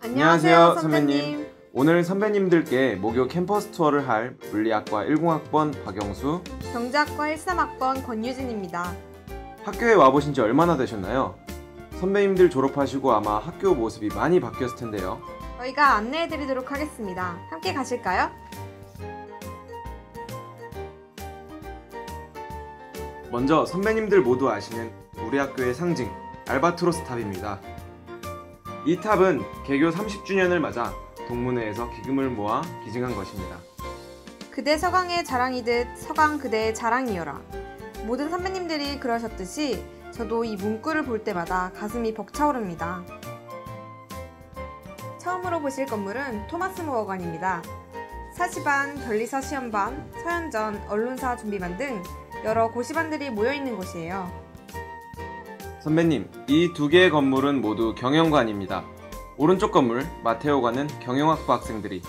안녕하세요, 선배님. 오늘 선배님들께 목요 캠퍼스 투어를 할 물리학과 10학번 박영수, 경제학과 13학번 권유진입니다. 학교에 와보신 지 얼마나 되셨나요? 선배님들 졸업하시고 아마 학교 모습이 많이 바뀌었을 텐데요. 저희가 안내해드리도록 하겠습니다. 함께 가실까요? 먼저 선배님들 모두 아시는 우리 학교의 상징, 알바트로스 탑입니다. 이 탑은 개교 30주년을 맞아 동문회에서 기금을 모아 기증한 것입니다. 그대 서강의 자랑이듯 서강 그대의 자랑이여라. 모든 선배님들이 그러셨듯이 저도 이 문구를 볼 때마다 가슴이 벅차오릅니다. 처음으로 보실 건물은 토마스 모어관입니다. 사시반, 변리사 시험반, 서연전, 언론사 준비반 등 여러 고시반들이 모여있는 곳이에요. 선배님, 이 두 개의 건물은 모두 경영관입니다. 오른쪽 건물 마테오관은 경영학부 학생들이,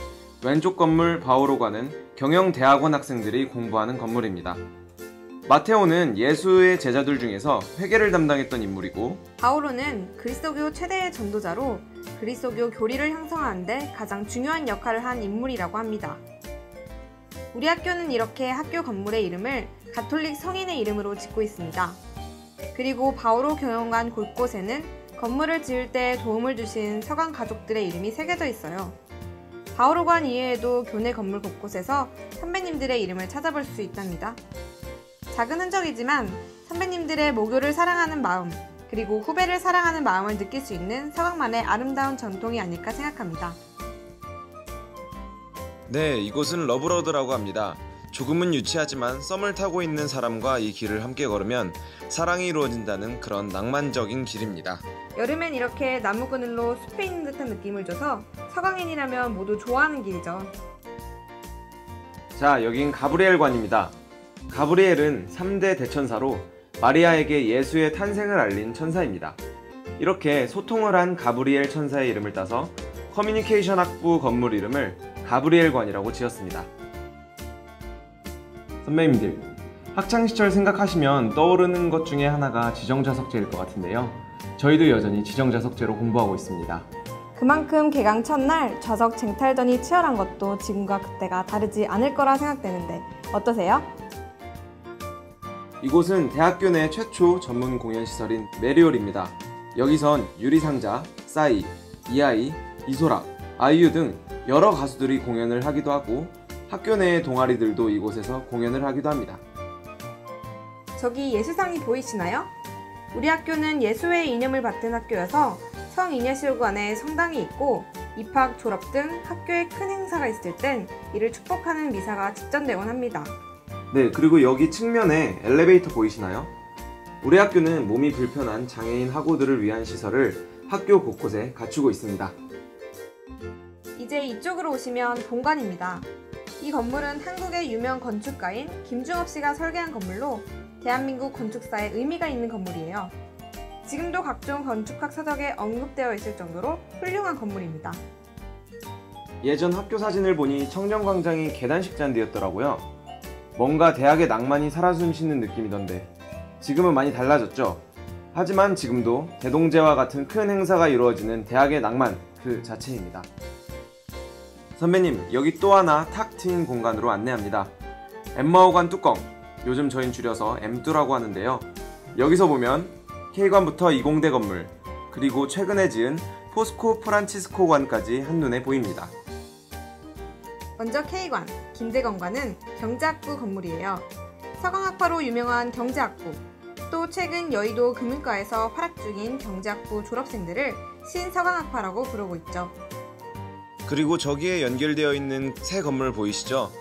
왼쪽 건물 바오로관은 경영대학원 학생들이 공부하는 건물입니다. 마테오는 예수의 제자들 중에서 회계를 담당했던 인물이고, 바오로는 그리스도교 최대의 전도자로 그리스도교 교리를 형성하는 데 가장 중요한 역할을 한 인물이라고 합니다. 우리 학교는 이렇게 학교 건물의 이름을 가톨릭 성인의 이름으로 짓고 있습니다. 그리고 바오로 경영관 곳곳에는 건물을 지을 때 도움을 주신 서강 가족들의 이름이 새겨져 있어요. 바오로관 이외에도 교내 건물 곳곳에서 선배님들의 이름을 찾아볼 수 있답니다. 작은 흔적이지만 선배님들의 모교를 사랑하는 마음, 그리고 후배를 사랑하는 마음을 느낄 수 있는 서강만의 아름다운 전통이 아닐까 생각합니다. 네, 이곳은 러브로드라고 합니다. 조금은 유치하지만 썸을 타고 있는 사람과 이 길을 함께 걸으면 사랑이 이루어진다는 그런 낭만적인 길입니다. 여름엔 이렇게 나무 그늘로 숲에 있는 듯한 느낌을 줘서 서강인이라면 모두 좋아하는 길이죠. 자, 여긴 가브리엘관입니다. 가브리엘은 3대 대천사로 마리아에게 예수의 탄생을 알린 천사입니다. 이렇게 소통을 한 가브리엘 천사의 이름을 따서 커뮤니케이션 학부 건물 이름을 가브리엘관이라고 지었습니다. 선배님들, 학창시절 생각하시면 떠오르는 것 중에 하나가 지정자석제일 것 같은데요. 저희도 여전히 지정자석제로 공부하고 있습니다. 그만큼 개강 첫날 좌석 쟁탈전이 치열한 것도 지금과 그때가 다르지 않을 거라 생각되는데 어떠세요? 이곳은 대학교 내 최초 전문 공연시설인 메리올입니다. 여기선 유리상자, 싸이, 이하이, 이소라, 아이유 등 여러 가수들이 공연을 하기도 하고 학교 내의 동아리들도 이곳에서 공연을 하기도 합니다. 저기 예수상이 보이시나요? 우리 학교는 예수의 이념을 받든 학교여서 성인예술관에 성당이 있고 입학, 졸업 등 학교에 큰 행사가 있을 땐 이를 축복하는 미사가 집전되곤 합니다. 네, 그리고 여기 측면에 엘리베이터 보이시나요? 우리 학교는 몸이 불편한 장애인 학우들을 위한 시설을 학교 곳곳에 갖추고 있습니다. 이제 이쪽으로 오시면 본관입니다. 이 건물은 한국의 유명 건축가인 김중업 씨가 설계한 건물로 대한민국 건축사에 의미가 있는 건물이에요. 지금도 각종 건축학 서적에 언급되어 있을 정도로 훌륭한 건물입니다. 예전 학교 사진을 보니 청정광장이 계단식 잔디였더라고요. 뭔가 대학의 낭만이 살아 숨쉬는 느낌이던데 지금은 많이 달라졌죠? 하지만 지금도 대동제와 같은 큰 행사가 이루어지는 대학의 낭만 그 자체입니다. 선배님, 여기 또 하나 탁 트인 공간으로 안내합니다. 엠마오관 뚜껑, 요즘 저희는 줄여서 엠뚜라고 하는데요. 여기서 보면 K관부터 이공대 건물, 그리고 최근에 지은 포스코 프란치스코관까지 한눈에 보입니다. 먼저 K관, 김대건관은 경제학부 건물이에요. 서강학파로 유명한 경제학부, 또 최근 여의도 금융과에서 활약 중인 경제학부 졸업생들을 신서강학파라고 부르고 있죠. 그리고 저기에 연결되어 있는 새 건물 보이시죠?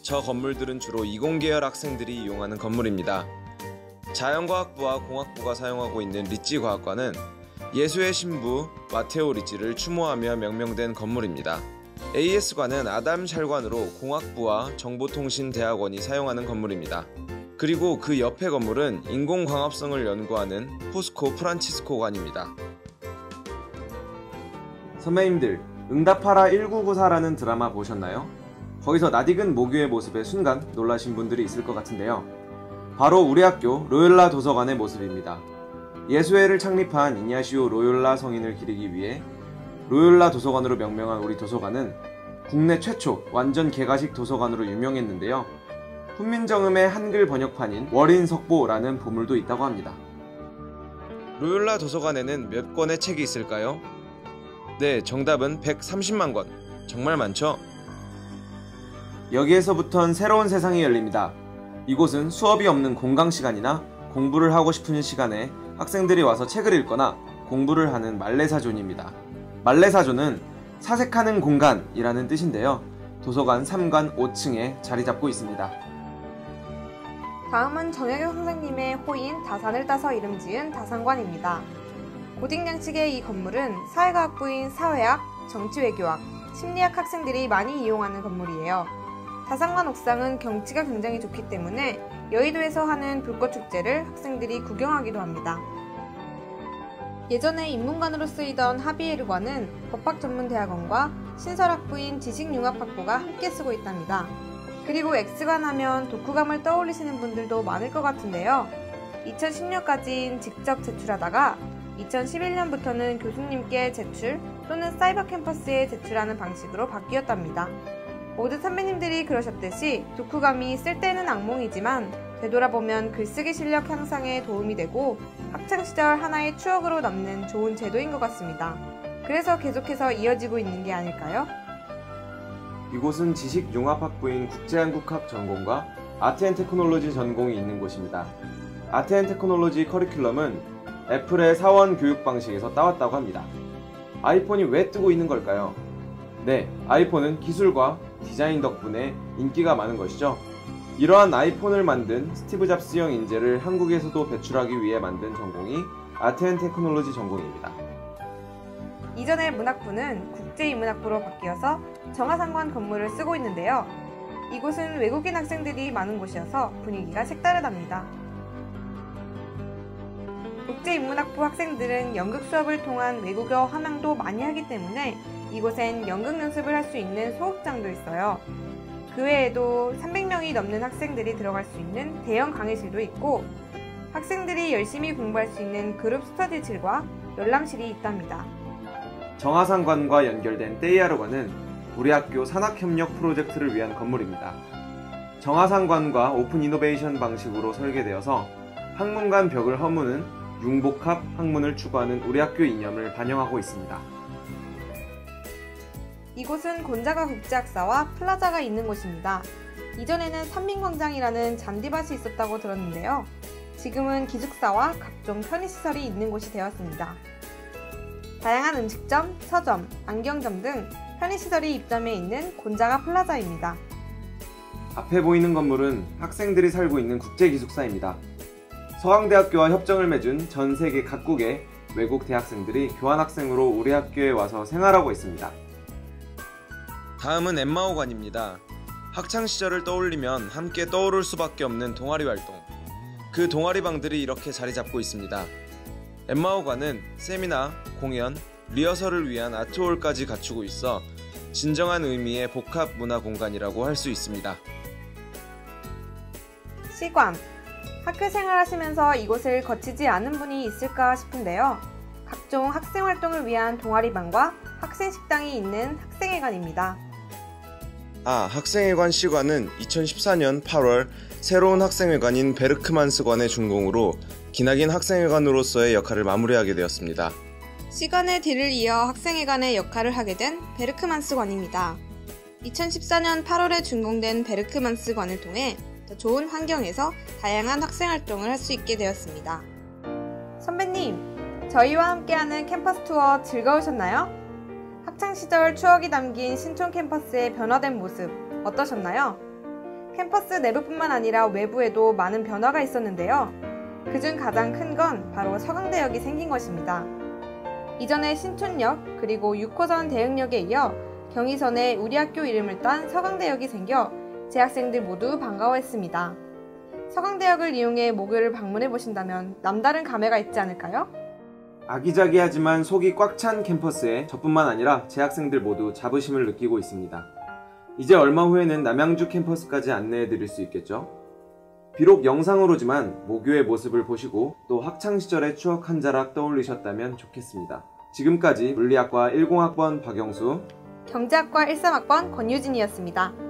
저 건물들은 주로 이공계열 학생들이 이용하는 건물입니다. 자연과학부와 공학부가 사용하고 있는 리찌과학관은 예수의 신부 마테오 리찌를 추모하며 명명된 건물입니다. AS관은 아담 샬관으로 공학부와 정보통신대학원이 사용하는 건물입니다. 그리고 그 옆에 건물은 인공광합성을 연구하는 포스코 프란치스코관입니다. 선배님들, 응답하라 1994라는 드라마 보셨나요? 거기서 낯익은 모교의 모습에 순간 놀라신 분들이 있을 것 같은데요. 바로 우리 학교 로욜라 도서관의 모습입니다. 예수회를 창립한 이냐시오 로욜라 성인을 기리기 위해 로욜라 도서관으로 명명한 우리 도서관은 국내 최초 완전 개가식 도서관으로 유명했는데요. 훈민정음의 한글 번역판인 월인석보라는 보물도 있다고 합니다. 로욜라 도서관에는 몇 권의 책이 있을까요? 네, 정답은 130만 권. 정말 많죠? 여기에서부턴 새로운 세상이 열립니다. 이곳은 수업이 없는 공강 시간이나 공부를 하고 싶은 시간에 학생들이 와서 책을 읽거나 공부를 하는 말레사존입니다. 말레사존은 사색하는 공간이라는 뜻인데요. 도서관 3관 5층에 자리 잡고 있습니다. 다음은 정혜경 선생님의 호인 다산을 따서 이름 지은 다산관입니다. 고딩 양식의 이 건물은 사회과학부인 사회학, 정치외교학, 심리학 학생들이 많이 이용하는 건물이에요. 다산관 옥상은 경치가 굉장히 좋기 때문에 여의도에서 하는 불꽃축제를 학생들이 구경하기도 합니다. 예전에 인문관으로 쓰이던 하비에르관은 법학전문대학원과 신설학부인 지식융합학부가 함께 쓰고 있답니다. 그리고 X관 하면 독후감을 떠올리시는 분들도 많을 것 같은데요. 2010년까지는 직접 제출하다가 2011년부터는 교수님께 제출 또는 사이버 캠퍼스에 제출하는 방식으로 바뀌었답니다. 모든 선배님들이 그러셨듯이 독후감이 쓸 때는 악몽이지만 되돌아보면 글쓰기 실력 향상에 도움이 되고 학창시절 하나의 추억으로 남는 좋은 제도인 것 같습니다. 그래서 계속해서 이어지고 있는 게 아닐까요? 이곳은 지식융합학부인 국제한국학 전공과 아트앤테크놀로지 전공이 있는 곳입니다. 아트앤테크놀로지 커리큘럼은 애플의 사원 교육 방식에서 따왔다고 합니다. 아이폰이 왜 뜨고 있는 걸까요? 네, 아이폰은 기술과 디자인 덕분에 인기가 많은 것이죠. 이러한 아이폰을 만든 스티브 잡스형 인재를 한국에서도 배출하기 위해 만든 전공이 아트앤테크놀로지 전공입니다. 이전에 문학부는 국제인문학부로 바뀌어서 정화상관 건물을 쓰고 있는데요. 이곳은 외국인 학생들이 많은 곳이어서 분위기가 색다르답니다. 국제인문학부 학생들은 연극 수업을 통한 외국어 함양도 많이 하기 때문에 이곳엔 연극 연습을 할 수 있는 소극장도 있어요. 그 외에도 300명이 넘는 학생들이 들어갈 수 있는 대형 강의실도 있고 학생들이 열심히 공부할 수 있는 그룹 스터디실과 열람실이 있답니다. 정화상관과 연결된 떼이아르관은 우리 학교 산학협력 프로젝트를 위한 건물입니다. 정화상관과 오픈 이노베이션 방식으로 설계되어서 학문 간 벽을 허무는 융복합 학문을 추구하는 우리 학교 이념을 반영하고 있습니다. 이곳은 곤자가 국제학사와 플라자가 있는 곳입니다. 이전에는 산민광장이라는 잔디밭이 있었다고 들었는데요. 지금은 기숙사와 각종 편의시설이 있는 곳이 되었습니다. 다양한 음식점, 서점, 안경점 등 편의시설이 입점해 있는 곤자가 플라자입니다. 앞에 보이는 건물은 학생들이 살고 있는 국제기숙사입니다. 서강대학교와 협정을 맺은 전 세계 각국의 외국 대학생들이 교환학생으로 우리 학교에 와서 생활하고 있습니다. 다음은 엠마오관입니다. 학창시절을 떠올리면 함께 떠오를 수밖에 없는 동아리 활동. 그 동아리방들이 이렇게 자리 잡고 있습니다. 엠마오관은 세미나, 공연, 리허설을 위한 아트홀까지 갖추고 있어 진정한 의미의 복합 문화 공간이라고 할 수 있습니다. 시관. 학교 생활하시면서 이곳을 거치지 않은 분이 있을까 싶은데요. 각종 학생활동을 위한 동아리방과 학생식당이 있는 학생회관입니다. 학생회관 C관은 2014년 8월 새로운 학생회관인 베르크만스관의 준공으로 기나긴 학생회관으로서의 역할을 마무리하게 되었습니다. 시간의 뒤를 이어 학생회관의 역할을 하게 된 베르크만스관입니다. 2014년 8월에 준공된 베르크만스관을 통해 더 좋은 환경에서 다양한 학생활동을 할 수 있게 되었습니다. 선배님, 저희와 함께하는 캠퍼스 투어 즐거우셨나요? 학창시절 추억이 담긴 신촌 캠퍼스의 변화된 모습 어떠셨나요? 캠퍼스 내부뿐만 아니라 외부에도 많은 변화가 있었는데요. 그중 가장 큰 건 바로 서강대역이 생긴 것입니다. 이전에 신촌역 그리고 6호선 대흥역에 이어 경의선에 우리 학교 이름을 딴 서강대역이 생겨 재학생들 모두 반가워했습니다. 서강대역을 이용해 모교를 방문해 보신다면 남다른 감회가 있지 않을까요? 아기자기하지만 속이 꽉 찬 캠퍼스에 저뿐만 아니라 재학생들 모두 자부심을 느끼고 있습니다. 이제 얼마 후에는 남양주 캠퍼스까지 안내해 드릴 수 있겠죠? 비록 영상으로지만 모교의 모습을 보시고 또 학창시절의 추억 한 자락 떠올리셨다면 좋겠습니다. 지금까지 물리학과 10학번 박영수, 경제학과 13학번 권유진이었습니다.